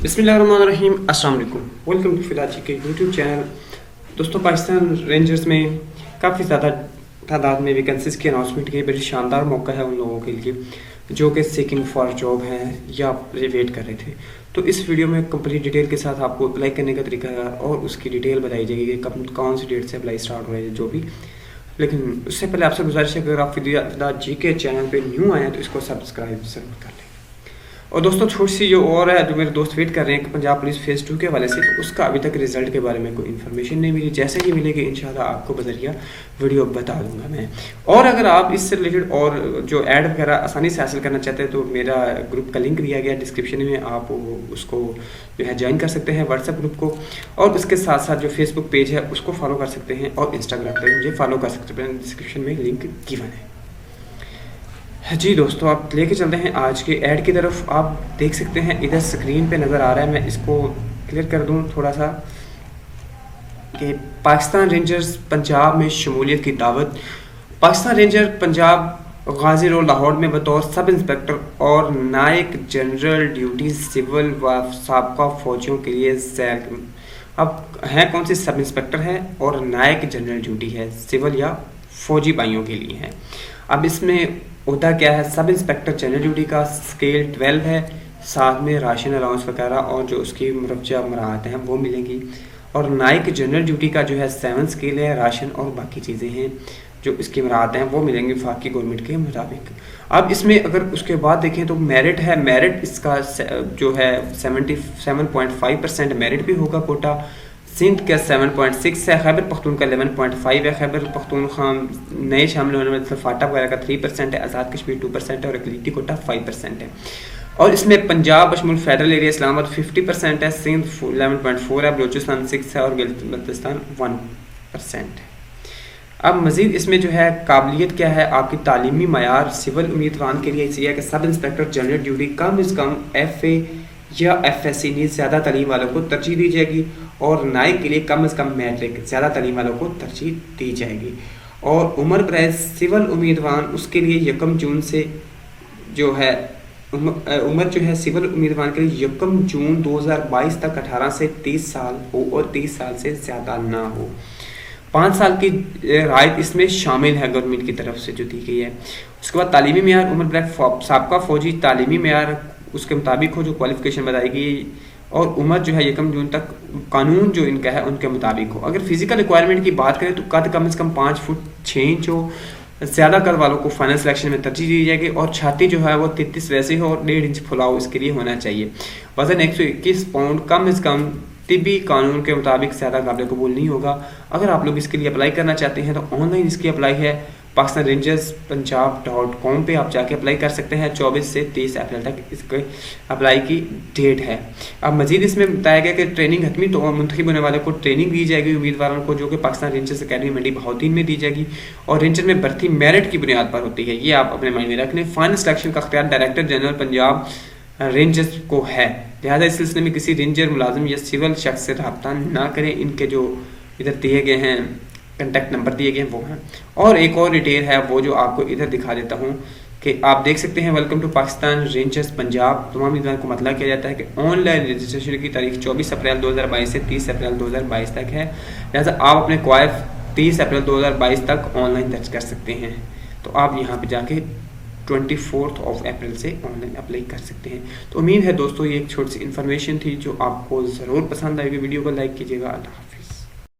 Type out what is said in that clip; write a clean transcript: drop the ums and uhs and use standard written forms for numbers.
बिस्मिल्लाहिर्रहमानिर्रहीम, अस्सलाम वालेकुम। वेलकम टू फिदाची के यूट्यूब चैनल। दोस्तों, पाकिस्तान रेंजर्स में काफ़ी ज़्यादा तादाद में वैकेंसीज़ की अनाउंसमेंट की। बड़ी शानदार मौका है उन लोगों के लिए जो कि सीकिंग फॉर जॉब हैं या वेट कर रहे थे। तो इस वीडियो में कंप्लीट डिटेल के साथ आपको अप्लाई करने का तरीका और उसकी डिटेल बताई जाएगी कि कब कौन सी डेट से अप्लाई स्टार्ट हो रहा है जो भी। लेकिन उससे पहले आपसे गुजारिश है कि अगर आप फिदाची के चैनल पे न्यू आए हैं तो इसको सब्सक्राइब ज़रूर कर लें। और दोस्तों, छोटी सी जो और है, जो मेरे दोस्त वेट कर रहे हैं कि पंजाब पुलिस फेज़ 2 के हवाले से, तो उसका अभी तक रिजल्ट के बारे में कोई इन्फॉर्मेशन नहीं मिली। जैसे ही मिलेगी इंशाल्लाह आपको बजरिया वीडियो बता दूंगा मैं। और अगर आप इससे रिलेटेड और जो ऐड वगैरह आसानी से हासिल करना चाहते हैं तो मेरा ग्रुप का लिंक दिया गया डिस्क्रिप्शन में, आप उसको जो है ज्वाइन कर सकते हैं व्हाट्सएप ग्रुप को। और उसके साथ साथ जो फेसबुक पेज है उसको फॉलो कर सकते हैं और इंस्टाग्राम पर मुझे फॉलो कर सकते हैं। डिस्क्रिप्शन में लिंक गिवन है। जी दोस्तों, आप लेके चलते हैं आज के ऐड की तरफ। आप देख सकते हैं इधर स्क्रीन पे नज़र आ रहा है, मैं इसको क्लियर कर दूं थोड़ा सा, कि पाकिस्तान रेंजर्स पंजाब में शमूलियत की दावत। पाकिस्तान रेंजर पंजाब गाजी रोड लाहौर में बतौर सब इंस्पेक्टर और नायक जनरल ड्यूटी सिविल व साबका फौजियों के लिए अब है कौन सी सब इंस्पेक्टर है और नायक जनरल ड्यूटी है, सिविल या फौजी भाइयों के लिए है। अब इसमें होता क्या है, सब इंस्पेक्टर जनरल ड्यूटी का स्केल 12 है, साथ में राशन अलाउंस वगैरह और जो उसकी मुरवजा मराहत हैं वो मिलेंगी। और नायक जनरल ड्यूटी का जो है 7 स्केल है, राशन और बाकी चीज़ें हैं जो इसकी मराहत हैं वो मिलेंगी वफाकी गवर्नमेंट के मुताबिक। अब इसमें अगर उसके बाद देखें तो मेरिट है, मेरिट इसका जो है 77.5% मेरिट भी होगा कोटा। सिंध का 7.6 है, खैबर पख्तूनख्वा का 11.5 है, खैबर पख्तूनख्वा नए शामिल होने में फाटा वगैरह का 3% है, आज़ाद कश्मीर 2% है और अकलीती कोटा 5% है। और इसमें पंजाब बशमूल फेडरल एरिया इस्लामाबाद 50% है, सिंध 11.4 है, बलूचिस्तान 6 है और गिलगित-बल्तिस्तान 1% है। अब मज़ीद इसमें जो है काबिलियत क्या है, आपकी तालीमी मयार सिविल उम्मीदवार के लिए ये है कि सब इंस्पेक्टर जनरल ड्यूटी कम से कम FA या FSC नीज ज़्यादा तालीम वालों को तरजीह दी जाएगी और नायक के लिए कम से कम मैट्रिक ज़्यादा तालीम वालों को तरजीह दी जाएगी। और उम्र ब्रैज सिविल उम्मीदवार उसके लिए 1 जून से जो है उम्र जो है सिविल उम्मीदवार के लिए 1 जून 2022 तक 18 से 30 साल हो और 30 साल से ज़्यादा ना हो। 5 साल की रायत इसमें शामिल है गवर्नमेंट की तरफ से जो दी गई है। उसके बाद तालीमी मेयार उम्र ब्रैज साबका फौजी तालीमी मेयार उसके मुताबिक हो जो क्वालिफिकेशन बताएगी, और उम्र जो है 1 जून तक कानून जो इनका है उनके मुताबिक हो। अगर फिजिकल रिक्वायरमेंट की बात करें तो कद कम से कम 5 फुट 6 इंच हो, ज़्यादा कद वालों को फाइनल सिलेक्शन में तरजीह दी जाएगी। और छाती जो है वो 33 वैसे हो और 1.5 इंच फुलाव इसके लिए होना चाहिए। वजन 121 पाउंड कम से कम तिब्बी कानून के मुताबिक ज़्यादा काबिल कबूल नहीं होगा। अगर आप लोग इसके लिए अप्लाई करना चाहते हैं तो ऑनलाइन इसकी अप्लाई है, पाकिस्तान रेंजर्स पंजाब.com पे आप जाके अप्लाई कर सकते हैं। 24 से 30 अप्रैल तक इसके अप्लाई की डेट है। अब मजीद इसमें बताया गया कि ट्रेनिंग हतमी तो मुंतखब होने वाले को ट्रेनिंग दी जाएगी उम्मीदवारों को, जो कि पाकिस्तान रेंजर्स अकेडमी मंडी बहाउद्दीन में दी जाएगी। और रेंजर में भर्ती मेरिट की बुनियाद पर होती है, ये आप अपने माइंड में रख लें। फाइनल सिलेक्शन का अख्तियार डायरेक्टर जनरल पंजाब रेंजर्स को है, लिहाजा इस सिलसिले में किसी रेंजर मुलाजिम या सिविल शख्स से रब्ता ना करें। इनके जो इधर दिए गए हैं कंटेक्ट नंबर दिए गए हैं वो हैं। और एक और डिटेल है वो जो आपको इधर दिखा देता हूँ कि आप देख सकते हैं welcome to Pakistan Rangers Punjab. तमाम उम्मीदवार को मतलब किया जाता है कि ऑनलाइन रजिस्ट्रेशन की तारीख 24 अप्रैल 2022 से 30 अप्रैल 2022 तक है, लिहाजा आप अपने क्वाइफ 30 अप्रैल 2022 तक ऑनलाइन दर्ज कर सकते हैं। तो आप यहाँ पे जाके 24 अप्रैल से ऑनलाइन अप्लाई कर सकते हैं। तो उम्मीद है दोस्तों ये एक छोटी सी इन्फॉर्मेशन थी जो आपको ज़रूर पसंद आएगी। वीडियो को लाइक कीजिएगा। अल्लाह।